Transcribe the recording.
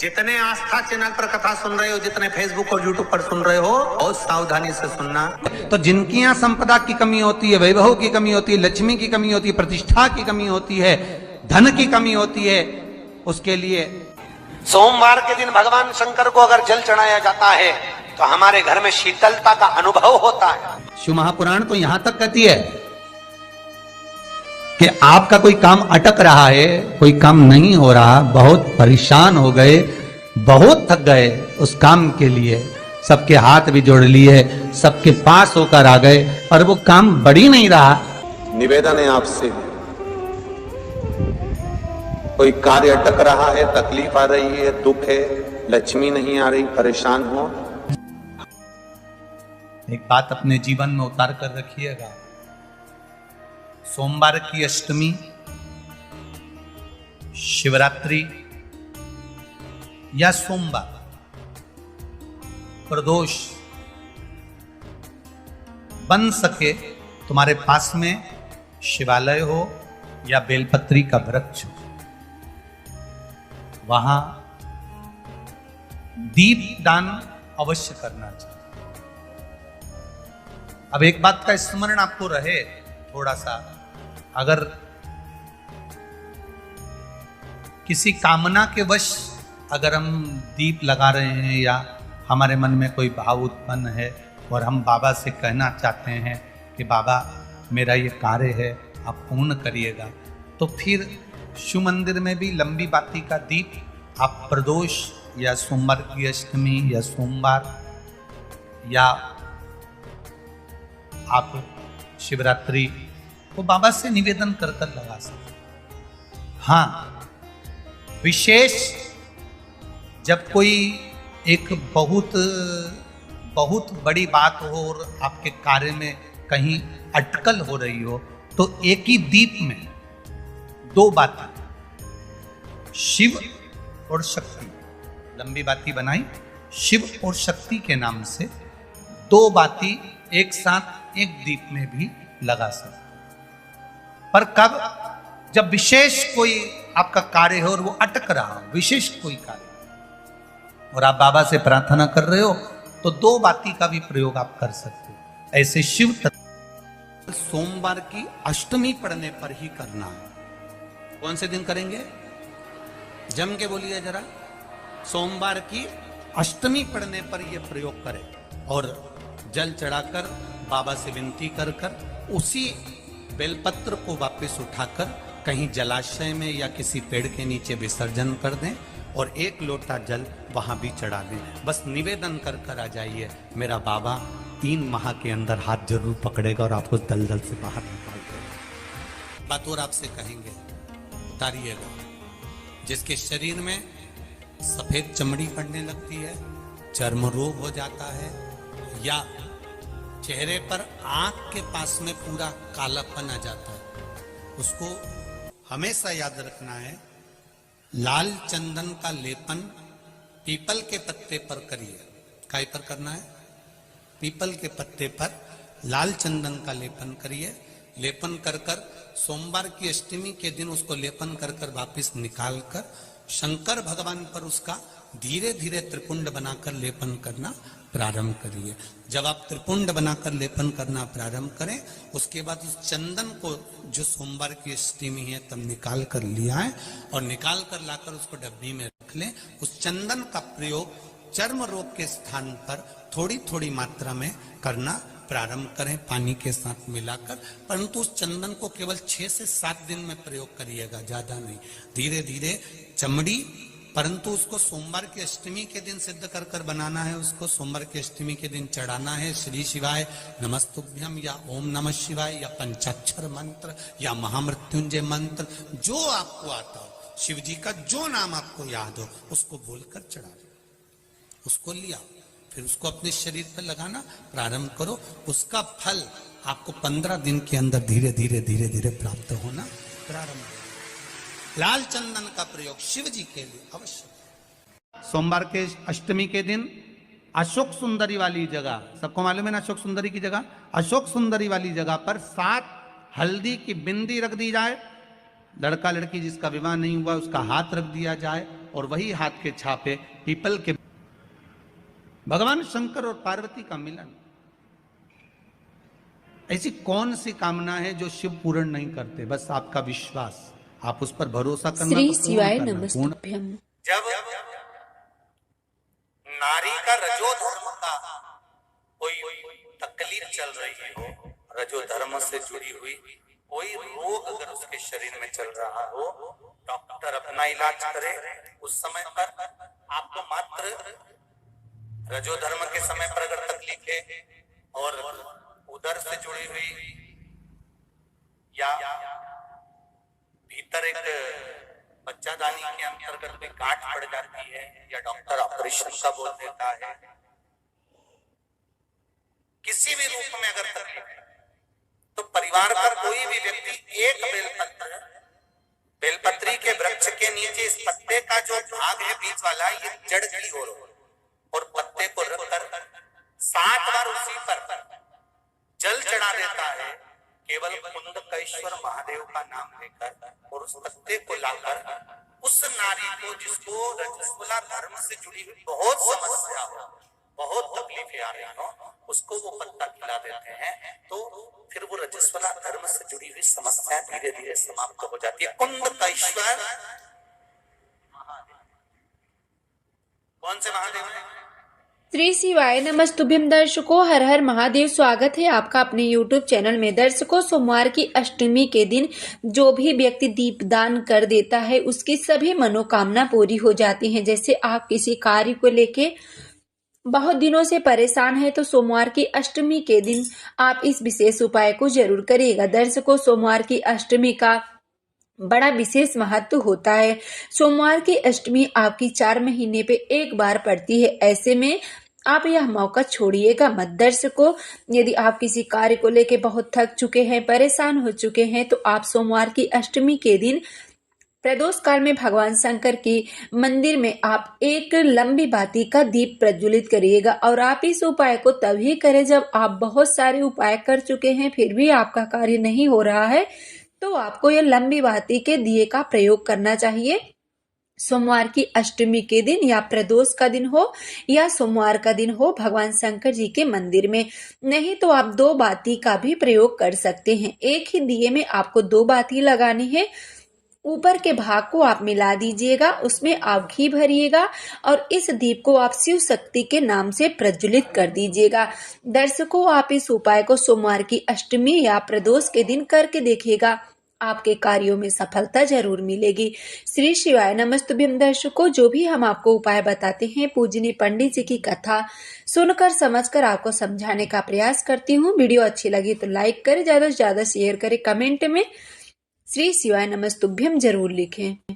जितने आस्था चैनल पर कथा सुन रहे हो, जितने फेसबुक और यूट्यूब पर सुन रहे हो, बहुत सावधानी से सुनना। तो जिनकी यहाँ संपदा की कमी होती है, वैभव की कमी होती है, लक्ष्मी की कमी होती है, प्रतिष्ठा की कमी होती है, धन की कमी होती है, उसके लिए सोमवार के दिन भगवान शंकर को अगर जल चढ़ाया जाता है तो हमारे घर में शीतलता का अनुभव होता है। शिव महापुराण तो यहां तक कहती है कि आपका कोई काम अटक रहा है, कोई काम नहीं हो रहा, बहुत परेशान हो गए, बहुत थक गए, उस काम के लिए सबके हाथ भी जोड़ लिए, सबके पास होकर आ गए और वो काम बढ़ ही नहीं रहा। निवेदन है आपसे, कोई कार्य अटक रहा है, तकलीफ आ रही है, दुख है, लक्ष्मी नहीं आ रही, परेशान हो, एक बात अपने जीवन में उतार कर रखिएगा। सोमवार की अष्टमी, शिवरात्रि या सोमवार, प्रदोष बन सके तुम्हारे पास में शिवालय हो या बेलपत्री का वृक्ष हो, वहां दीप दान अवश्य करना चाहिए। अब एक बात का स्मरण आपको रहे थोड़ा सा, अगर किसी कामना के वश अगर हम दीप लगा रहे हैं या हमारे मन में कोई भाव उत्पन्न है और हम बाबा से कहना चाहते हैं कि बाबा मेरा ये कार्य है, आप पूर्ण करिएगा, तो फिर शिव मंदिर में भी लंबी बाती का दीप आप प्रदोष या सोमवार की अष्टमी या सोमवार या आप शिवरात्रि को बाबा से निवेदन कर कर लगा सकते। हाँ, विशेष जब कोई एक बहुत बड़ी बात हो और आपके कार्य में कहीं अटकल हो रही हो, तो एक ही दीप में दो बातें, शिव और शक्ति, लंबी बाती बनाई, शिव और शक्ति के नाम से दो बाती एक साथ एक दीप में भी लगा सकते। पर कब? जब विशेष कोई आपका कार्य हो और वो अटक रहा हो, विशेष कोई कार्य, और आप बाबा से प्रार्थना कर रहे हो, तो दो बाती का भी प्रयोग आप कर सकते हो। ऐसे शिव सोमवार की अष्टमी पड़ने पर ही करना है। कौन से दिन करेंगे? जम के बोलिए जरा। सोमवार की अष्टमी पड़ने पर यह प्रयोग करें और जल चढ़ाकर बाबा से विनती कर कर उसी बेलपत्र को वापस उठाकर कहीं जलाशय में या किसी पेड़ के नीचे विसर्जन कर दें और एक लोटा जल वहां भी चढ़ा दें। बस निवेदन कर कर आ जाइए, मेरा बाबा 3 माह के अंदर हाथ जरूर पकड़ेगा और आपको दलदल से बाहर निकाल देगा। बात और आपसे कहेंगे, उतारिएगा। जिसके शरीर में सफेद चमड़ी पड़ने लगती है, चर्म रोग हो जाता है, या चेहरे पर आंख के पास में पूरा कालापन आ जाता है, उसको हमेशा याद रखना है, लाल चंदन का लेपन पीपल के पत्ते पर करिए। काय पर करना है? पीपल के पत्ते पर लाल चंदन का लेपन करिए। लेपन कर कर सोमवार की अष्टमी के दिन उसको लेपन कर कर वापिस निकाल कर शंकर भगवान पर उसका धीरे धीरे त्रिपुंड बनाकर लेपन करना प्रारंभ करिए। जब आप त्रिपुंड बनाकर लेपन करना प्रारंभ करें, उसके बाद उस चंदन को जो सोमवार की अष्टमी है तब निकाल कर लिया है और निकाल कर लाकर उसको डब्बी में रख लें। उस चंदन का प्रयोग चर्म रोग के स्थान पर थोड़ी थोड़ी मात्रा में करना प्रारंभ करें, पानी के साथ मिलाकर। परंतु उस चंदन को केवल 6 से 7 दिन में प्रयोग करिएगा, ज्यादा नहीं। धीरे धीरे चमड़ी, परंतु उसको सोमवार की अष्टमी के दिन सिद्ध कर कर बनाना है, उसको सोमवार की अष्टमी के दिन चढ़ाना है। श्री शिवाय नमस्तुभ्यम या ओम नमः शिवाय या पंचाक्षर मंत्र या महामृत्युंजय मंत्र, जो आपको आता हो, शिव जी का जो नाम आपको याद हो, उसको बोलकर चढ़ा दो। उसको लिया, फिर उसको अपने शरीर पर लगाना प्रारंभ करो। उसका फल आपको 15 दिन के अंदर धीरे धीरे धीरे धीरे प्राप्त होना प्रारंभ हो। लाल चंदन का प्रयोग शिव जी के लिए अवश्य। सोमवार के अष्टमी के दिन अशोक सुंदरी वाली जगह, सबको मालूम है ना अशोक सुंदरी की जगह, अशोक सुंदरी वाली जगह पर 7 हल्दी की बिंदी रख दी जाए। लड़का लड़की जिसका विवाह नहीं हुआ उसका हाथ रख दिया जाए और वही हाथ के छापे पीपल के। भगवान शंकर और पार्वती का मिलन, ऐसी कौन सी कामना है जो शिव पूर्ण नहीं करते? बस आपका विश्वास, आप उस पर भरोसा करना। श्री तो पूर्ण शिवाय करना, नमस्तुभ्यम। जब नारी का रजो धर्म का कोई तकलीफ चल रही हो, रजो धर्म से जुड़ी हुई कोई रोग अगर उसके शरीर में चल रहा हो, डॉक्टर अपना इलाज करे, उस समय पर आपको मात्र रजो धर्म के समय पर अगर तकलीफ है और उदर से जुड़ी हुई या भीतर एक बच्चादानी के अंतर्गत कोई गांठ पड़ जाती है या डॉक्टर ऑपरेशन का बोल देता है, किसी भी रूप में अगर तकलीफ है, तो परिवार का कोई भी व्यक्ति एक बेलपत्री के वृक्ष के नीचे इस पत्ते का जो भाग है बीच वाला, ये जड़ की ओर और पत्ते को रखकर 7 बार उसी पर जल चढ़ा देता है, केवल कुंडकेश्वर महादेव का नाम लेकर, और उस पत्ते को लाकर उस नारी को जिसको रजस्वला धर्म से जुड़ी हुई बहुत समस्या हो, बहुत तकलीफें आ रही हो, उसको वो पत्ता खिला देते हैं, तो फिर वो रजस्वला धर्म से जुड़ी हुई समस्या धीरे धीरे समाप्त हो जाती है। कुंडकेश्वर कौन से महादेव है? श्री शिवाय नमस्तुभ्यम। दर्शकों, हर हर महादेव। स्वागत है आपका अपने YouTube चैनल में। दर्शकों, सोमवार की अष्टमी के दिन जो भी व्यक्ति दीपदान कर देता है, उसकी सभी मनोकामना पूरी हो जाती हैं। जैसे आप किसी कार्य को लेके बहुत दिनों से परेशान है, तो सोमवार की अष्टमी के दिन आप इस विशेष उपाय को जरूर करिएगा। दर्शकों, सोमवार की अष्टमी का बड़ा विशेष महत्व होता है। सोमवार की अष्टमी आपकी 4 महीने पे एक बार पड़ती है, ऐसे में आप यह मौका छोड़िएगा मत। दर्शकों, यदि आप किसी कार्य को लेके बहुत थक चुके हैं, परेशान हो चुके हैं, तो आप सोमवार की अष्टमी के दिन प्रदोष काल में भगवान शंकर की मंदिर में आप एक लंबी बाती का दीप प्रज्वलित करिएगा। और आप इस उपाय को तभी करें जब आप बहुत सारे उपाय कर चुके हैं, फिर भी आपका कार्य नहीं हो रहा है, तो आपको यह लंबी बाती के दिए का प्रयोग करना चाहिए। सोमवार की अष्टमी के दिन, या प्रदोष का दिन हो या सोमवार का दिन हो, भगवान शंकर जी के मंदिर में। नहीं तो आप 2 बाती का भी प्रयोग कर सकते हैं। एक ही दिए में आपको 2 बाती लगानी है। ऊपर के भाग को आप मिला दीजिएगा, उसमें आप घी भरिएगा और इस दीप को आप शिव शक्ति के नाम से प्रज्वलित कर दीजिएगा। दर्शकों, आप इस उपाय को सोमवार की अष्टमी या प्रदोष के दिन करके देखिएगा, आपके कार्यों में सफलता जरूर मिलेगी। श्री शिवाय नमस्तुभ्यम। दर्शकों, जो भी हम आपको उपाय बताते हैं, पूजनीय पंडित जी की कथा सुनकर समझकर आपको समझाने का प्रयास करती हूँ। वीडियो अच्छी लगी तो लाइक करें, ज्यादा से ज्यादा शेयर करें, कमेंट में श्री शिवाय नमस्तुभ्यम जरूर लिखें।